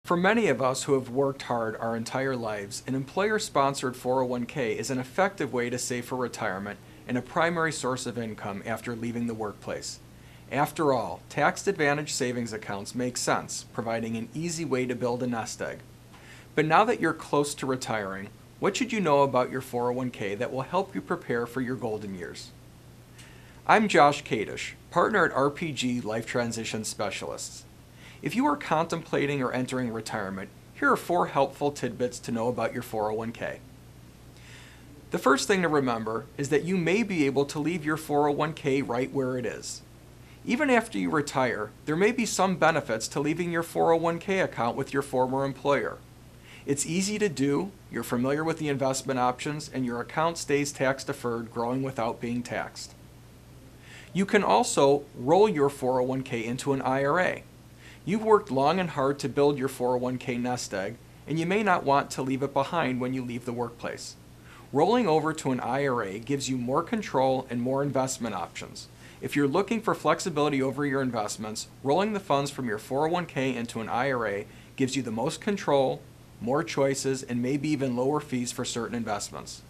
For many of us who have worked hard our entire lives, an employer-sponsored 401k is an effective way to save for retirement and a primary source of income after leaving the workplace. After all, tax-advantaged savings accounts make sense, providing an easy way to build a nest egg. But now that you're close to retiring, what should you know about your 401k that will help you prepare for your golden years? I'm Josh Kadish, partner at RPG Life Transition Specialists. If you are contemplating or entering retirement, here are 4 helpful tidbits to know about your 401k. The first thing to remember is that you may be able to leave your 401k right where it is. Even after you retire, there may be some benefits to leaving your 401k account with your former employer. It's easy to do, you're familiar with the investment options, and your account stays tax-deferred, growing without being taxed. You can also roll your 401k into an IRA. You've worked long and hard to build your 401k nest egg, and you may not want to leave it behind when you leave the workplace. Rolling over to an IRA gives you more control and more investment options. If you're looking for flexibility over your investments, rolling the funds from your 401k into an IRA gives you the most control, more choices, and maybe even lower fees for certain investments.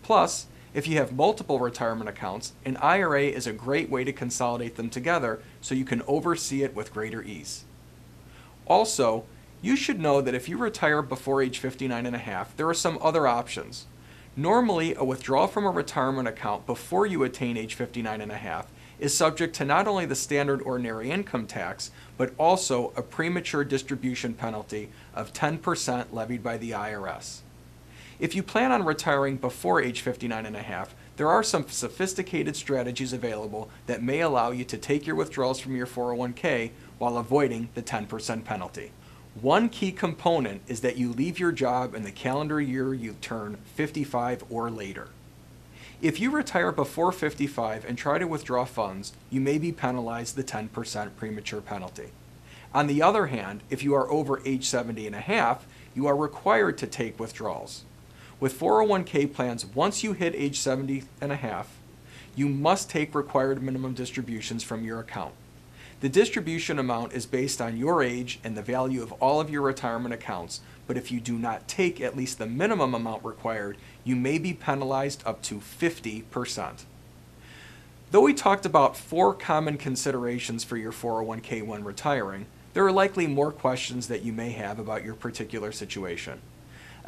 Plus, if you have multiple retirement accounts, an IRA is a great way to consolidate them together so you can oversee it with greater ease. Also, you should know that if you retire before age 59 and a half, there are some other options. Normally, a withdrawal from a retirement account before you attain age 59 and a half is subject to not only the standard ordinary income tax, but also a premature distribution penalty of 10% levied by the IRS. If you plan on retiring before age 59 and a half, there are some sophisticated strategies available that may allow you to take your withdrawals from your 401k while avoiding the 10% penalty. One key component is that you leave your job in the calendar year you turn 55 or later. If you retire before 55 and try to withdraw funds, you may be penalized the 10% premature penalty. On the other hand, if you are over age 70 and a half, you are required to take withdrawals. With 401k plans, once you hit age 70 and a half, you must take required minimum distributions from your account. The distribution amount is based on your age and the value of all of your retirement accounts, but if you do not take at least the minimum amount required, you may be penalized up to 50%. Though we talked about 4 common considerations for your 401k when retiring, there are likely more questions that you may have about your particular situation.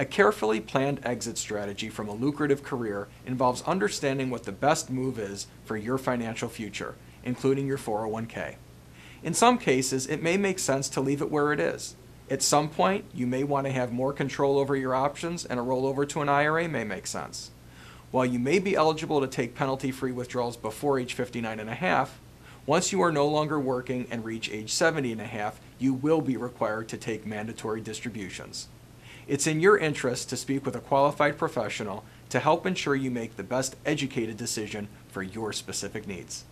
A carefully planned exit strategy from a lucrative career involves understanding what the best move is for your financial future, including your 401k. In some cases, it may make sense to leave it where it is. At some point, you may want to have more control over your options, and a rollover to an IRA may make sense. While you may be eligible to take penalty-free withdrawals before age 59 and a half, once you are no longer working and reach age 70 and a half, you will be required to take mandatory distributions. It's in your interest to speak with a qualified professional to help ensure you make the best educated decision for your specific needs.